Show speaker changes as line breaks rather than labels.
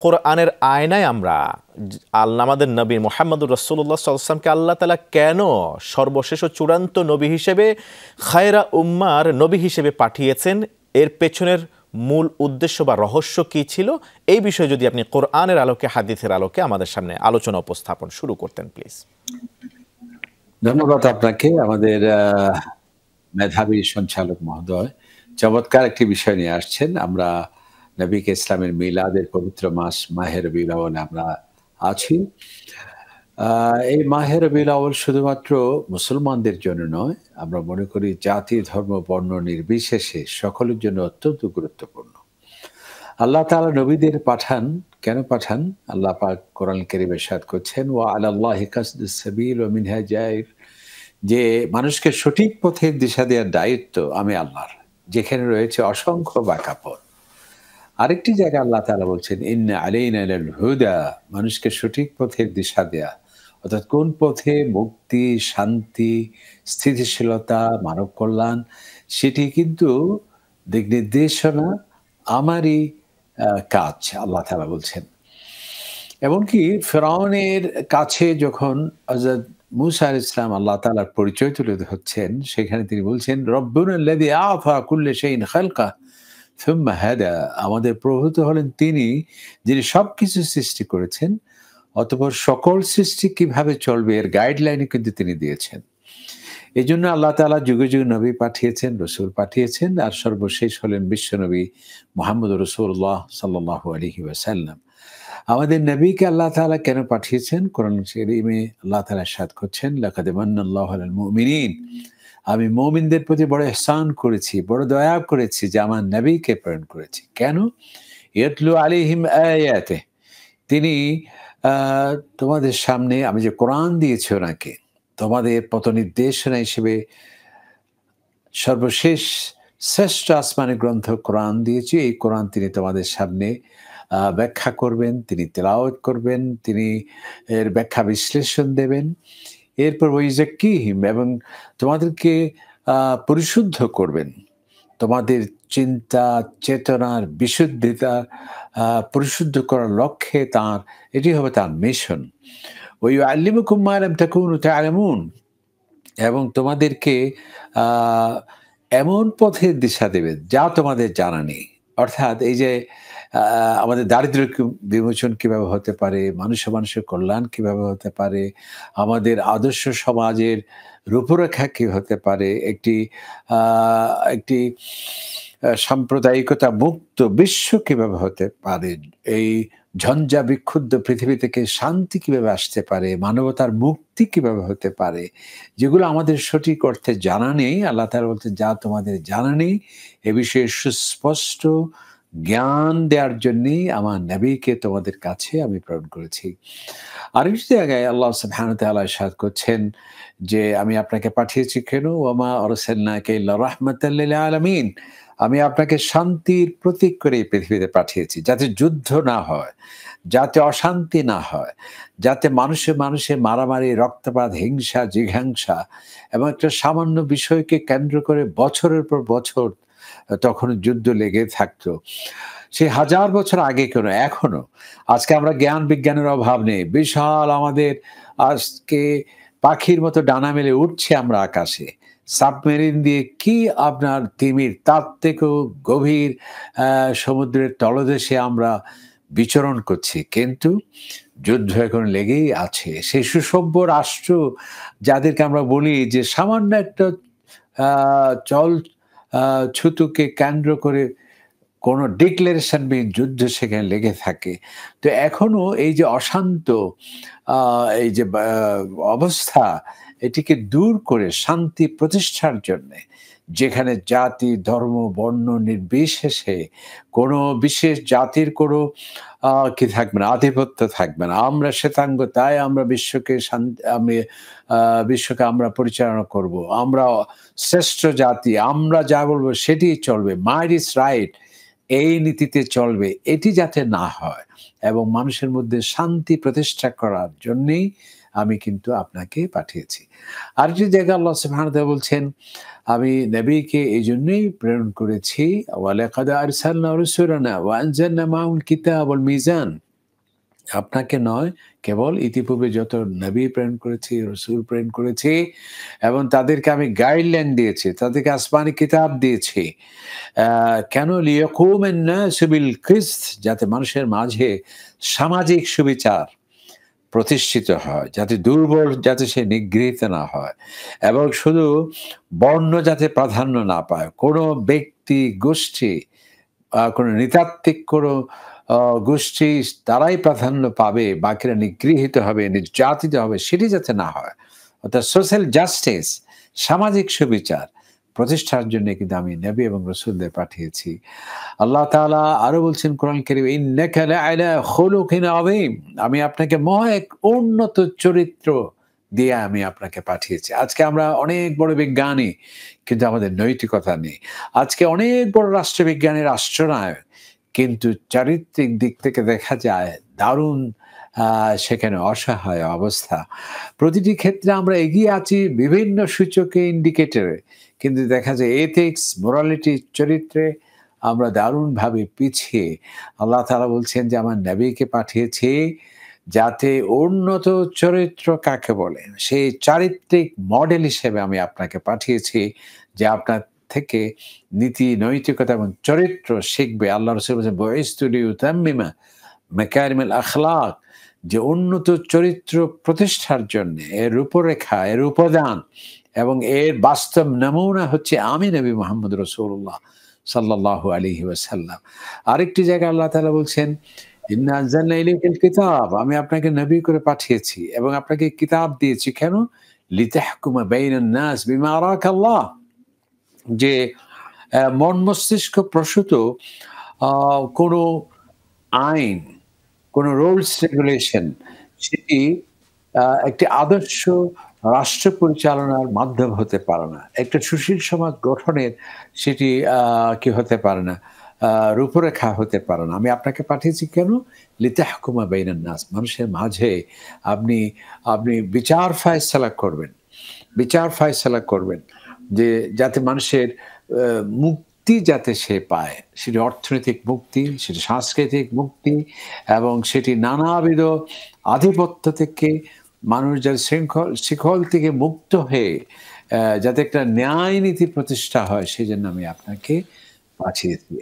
কোরআনের আয়নায় আমরা আমাদের নবী মুহাম্মদুর রাসূলুল্লাহ সাল্লাল্লাহু আলাইহি ওয়াসাল্লামকে আল্লাহ তাআলা কেন সর্বশেষ ও চূড়ান্ত নবী হিসেবে খায়রা উম্মার নবী হিসেবে পাঠিয়েছেন, এর পেছনের মূল উদ্দেশ্য বা রহস্য কি ছিল, এই বিষয়ে যদি আপনি কোরআনের আলোকে, হাদিসের আলোকে আমাদের সামনে আলোচনা উপস্থাপন শুরু করতেন প্লিজ।
ধন্যবাদ আপনাকে, আমাদের মেধাবী সঞ্চালক মহোদয়। চমৎকার একটি বিষয় নিয়ে আসছেন। আমরা নবীকে ইসলামের মিলাদের পবিত্র মাস মাহে রবিউল আউয়ালে আমরা আছি। এই মাহে রবিউল আউয়াল শুধুমাত্র মুসলমানদের জন্য নয়, আমরা মনে করি জাতি, ধর্ম, বর্ণ নির্বিশেষে সকলের জন্য অত্যন্ত গুরুত্বপূর্ণ। আল্লাহ তাআলা নবীদের পাঠান, কেন পাঠান? আল্লাহ পাক কোরআন কারীমে ইরশাদ করছেন, ওয়া আলাল্লাহি কাসদুস সাবিল ওয়া মিনহা জায়র, যে মানুষকে সঠিক পথের দিশা দেওয়ার দায়িত্ব আমি আল্লাহর, যেখানে রয়েছে অসংখ্য বাঁকা পথ। আরেকটি জায়গায় আল্লাহ তাআলা বলছেন, ইন্না আলাইনা লাল হুদা, মানুষকে সঠিক পথের দিশা দেয়া, অর্থাৎ কোন পথে মুক্তি, শান্তি, স্থিতিশীলতা, মানব কল্যাণ, সেটি কিন্তু দিক নির্দেশনা আমারই কাজ, আল্লাহ তাআলা বলছেন। এমনকি ফেরাউনের কাছে যখন হযরত মূসা আলাইহিস সালাম আল্লাহ তাআলার পরিচয় তুলে ধরছেন, সেখানে তিনি বলছেন, রব্বুনাল্লাযী আ'তা কুল্লা শাইইন খালকা সুম্মা হাদা, আমাদের প্রভু তো হলেন তিনি যিনি সবকিছু সৃষ্টি করেছেন, অতঃপর সকল সৃষ্টি কিভাবে চলবে এর গাইডলাইনও কিন্তু তিনি দিয়েছেন। এজন্য আল্লাহ তাআলা যুগে যুগে নবী পাঠিয়েছেন, রাসূল পাঠিয়েছেন, আর সর্বশেষ হলেন বিশ্বনবী মুহাম্মদুর রাসূলুল্লাহ সাল্লাল্লাহু আলাইহি ওয়াসাল্লাম। আমাদের নবীকে আল্লাহ তাআলা কেন পাঠিয়েছেন? কোরআন কারীমে আল্লাহ তাআলা ইরশাদ করছেন, লাকাদ মান্নাল্লাহু আলাল মুমিনিন, আমি মুমিনদের প্রতি বড় ইহসান করেছি, বড় দয়া করেছি যে আমার নবীকে প্রেরণ করেছি। কেন? ইয়াতলু আলাইহিম আয়াতিহি, তিনি তোমাদের সামনে আমি যে কোরআন দিয়েছি ওনাকে, তোমাদের পথনির্দেশনা হিসেবে সর্বশেষ শ্রেষ্ঠ আসমানি গ্রন্থ কোরআন দিয়েছি। এই কোরআন তিনি তোমাদের সামনে ব্যাখ্যা করবেন, তিনি তেলাওয়াত করবেন, তিনি এর ব্যাখ্যা বিশ্লেষণ দেবেন। এরপর ওয়াইযাক্কিহিম, এবং তোমাদেরকে পরিশুদ্ধ করবেন, তোমাদের চিন্তা চেতনার বিশুদ্ধিতা পরিশুদ্ধ করার লক্ষ্যে তাঁর এটি হবে তাঁর মিশন। ওয়ায়ুআল্লিমুকুম মা লাম তাকুনু তা'লামুন, এবং তোমাদেরকে এমন পথের দিশা দেবে যা তোমাদের জানা নেই। অর্থাৎ এই যে আমাদের দারিদ্র্য বিমোচন কিভাবে হতে পারে, মানুষের কল্যাণ কিভাবে হতে পারে, আমাদের আদর্শ সমাজের রূপরেখা কি হতে পারে, একটি সাম্প্রদায়িকতা মুক্ত বিশ্ব কিভাবে হতে পারে, এই ঝঞ্ঝা বিক্ষুব্ধ পৃথিবী থেকে শান্তি কিভাবে আসতে পারে, মানবতার মুক্তি কিভাবে হতে পারে, যেগুলো আমাদের সঠিক অর্থে জানা নেই। আল্লাহ তাআলা বলতে, যা তোমাদের জানা নেই এ বিষয়ে সুস্পষ্ট জ্ঞান দেওয়ার জন্যই আমার নবীকে তোমাদের কাছে আমি প্রেরণ করেছি। আরেকটি জায়গায় আল্লাহ সুবহানাহু ওয়া তাআলা ইরশাদ করছেন যে আমি আপনাকে পাঠিয়েছি কেন? ওয়া মা আরসালনাকা ইল্লা রাহমাতাল লিল আলামিন, আমি আপনাকে শান্তির প্রতীক করে এই পৃথিবীতে পাঠিয়েছি, যাতে যুদ্ধ না হয়, যাতে অশান্তি না হয়, যাতে মানুষে মারামারি, রক্তপাত, হিংসা, জিঘাংসা এবং একটা সামান্য বিষয়কে কেন্দ্র করে বছরের পর বছর তখন যুদ্ধ লেগে থাকতো। সে হাজার বছর আগে কেন, এখনো আজকে আমরা জ্ঞান বিজ্ঞানের অভাব নেই, বিশাল আমাদের আজকে পাখির মতো ডানা মেলে উঠছে আমরা আকাশে, সাবমেরিন দিয়ে কি আপনার তিমির তার থেকেও গভীর সমুদ্রের তলদেশে আমরা বিচরণ করছি, কিন্তু যুদ্ধ এখন লেগেই আছে। সেই সুসভ্য রাষ্ট্র যাদেরকে আমরা বলি যে সামান্য একটা চল ছুতুকে কেন্দ্র করে কোনো ডিক্লারেশন যুদ্ধ সেখানে লেগে থাকে। তো এখনো এই যে অশান্ত এই যে অবস্থা, এটিকে দূর করে শান্তি প্রতিষ্ঠার জন্যে, যেখানে জাতি, ধর্ম, বর্ণ নির্বিশেষে কোনো বিশেষ জাতির কোনো কি থাকবে না, আধিপত্য থাকবে না। আমরা শ্বেতাঙ্গ, তাই আমরা বিশ্বকে আমরা পরিচালনা করব, আমরা শ্রেষ্ঠ জাতি, আমরা যা বলবো সেটি চলবে, মাইট ইজ রাইট, এই নীতিতে চলবে, এটি যাতে না হয় এবং মানুষের মধ্যে শান্তি প্রতিষ্ঠা করার জন্যেই আমি কিন্তু আপনাকে পাঠিয়েছি। আরেকটি জায়গায় আল্লাহ সুবহানাহু ওয়া তাআলা বলছেন, আমি নবীকে এই জন্যই প্রেরণ করেছি, ওয়ালাকাদ আরসালনা রাসূলানা ওয়া আনজালনা মাআহুল কিতাব ওয়াল মিজান, আপনাকে নয়, কেবল ইতিপূর্বে যত নবী প্রেরণ করেছি, রসুল প্রেরণ করেছি এবং তাদেরকে আমি গাইডলাইন দিয়েছি, তাদেরকে আসমানি কিতাব দিয়েছি। কেন? লিয়াকুমেন নাসু বিল কিসত, যাতে মানুষের মাঝে সামাজিক সুবিচার প্রতিষ্ঠিত হয়, যাতে দুর্বল যাতে সে নিগৃহীত না হয় এবং শুধু বর্ণ যাতে প্রাধান্য না পায়। কোনো ব্যক্তি, গোষ্ঠী, কোনো নৃতাত্ত্বিক কোনো গোষ্ঠী তারাই প্রাধান্য পাবে, বাকিরা নিগৃহীত হবে, নির্যাতিত হবে, সেটি যাতে না হয়। অর্থাৎ সোশ্যাল জাস্টিস, সামাজিক সুবিচার প্রতিষ্ঠার জন্য কিন্তু আমি নবী এবং রাসূলদের পাঠিয়েছি। আল্লাহ তাআলা আরো বলছেন কোরআন কারীমে, ইন্নাকা লাআলা খুলুকিন আযীম, আমি আপনাকে মহা এক উন্নত চরিত্র দিয়ে আমি আপনাকে পাঠিয়েছি। আজকে আমরা অনেক বড় বিজ্ঞানী, কিন্তু আমাদের নৈতিকতা নেই। আজকে অনেক বড় রাষ্ট্রবিজ্ঞানী, রাষ্ট্রনায়ক, কিন্তু চারিত্রিক দিক থেকে দেখা যায় দারুণ সেখানে অসহায় অবস্থা। প্রতিটি ক্ষেত্রে আমরা এগিয়ে আছি বিভিন্ন সূচকে, ইন্ডিকেটরে, কিন্তু দেখা যায় এথিক্স, মোরালিটি, চরিত্রে আমরা দারুণভাবে পিছিয়ে। আল্লাহ তাআলা বলছেন যে আমার নবীকে পাঠিয়েছি যাতে উন্নত চরিত্র কাকে বলে, সেই চারিত্রিক মডেল হিসেবে আমি আপনাকে পাঠিয়েছি, যে আপনার থেকে নীতি, নৈতিকতা এবং চরিত্র শিখবে। আল্লাহ রাসূল বলেছেন, বুইসতু লিউতাম্মিমা মাকারিমাল আখলাক, যে উন্নত চরিত্র প্রতিষ্ঠার জন্য এর রূপরেখা, এর উপাদান এবং এর বাস্তব নমুনা হচ্ছে আমি নবী মুহাম্মদ রাসূলুল্লাহ সাল্লাল্লাহু আলাইহি ওয়াসাল্লাম। আরেকটি জায়গায় আল্লাহ তাআলা বলছেন, ইন্না আনজালনা ইলাইকাল কিতাব, আমি আপনাকে নবী করে পাঠিয়েছি এবং আপনাকে কিতাব দিয়েছি। কেন? লিতাহকুমা বাইনান নাস বিমা আরাকাল্লাহ, যে মন মস্তিষ্ক প্রসূত কোনো আইন, কোনো রুলস রেগুলেশন, সেটি একটি আদর্শ রাষ্ট্র পরিচালনার মাধ্যম হতে পারে না। একটা সুশীল সমাজ গঠনের সেটি কি হতে পারে না, রূপরেখা হতে পারে না। আমি আপনাকে পাঠিয়েছি কেন? লিতাহকুমা বাইনান নাস, মানুষের মাঝে আপনি আপনি বিচার ফায়সালা করবেন। বিচার ফায়সালা করবেন, যে যাতে মানুষের মুক্তি যাতে সে পায়, সেটি অর্থনৈতিক মুক্তি, সেটি সাংস্কৃতিক মুক্তি এবং সেটি নানাবিধ আধিপত্য থেকে মানুষ যাতে শিকল থেকে মুক্ত হয়ে যাতে একটা ন্যায় নীতি প্রতিষ্ঠা হয়, সেজন্য আমি আপনাকে পাঠিয়েছি।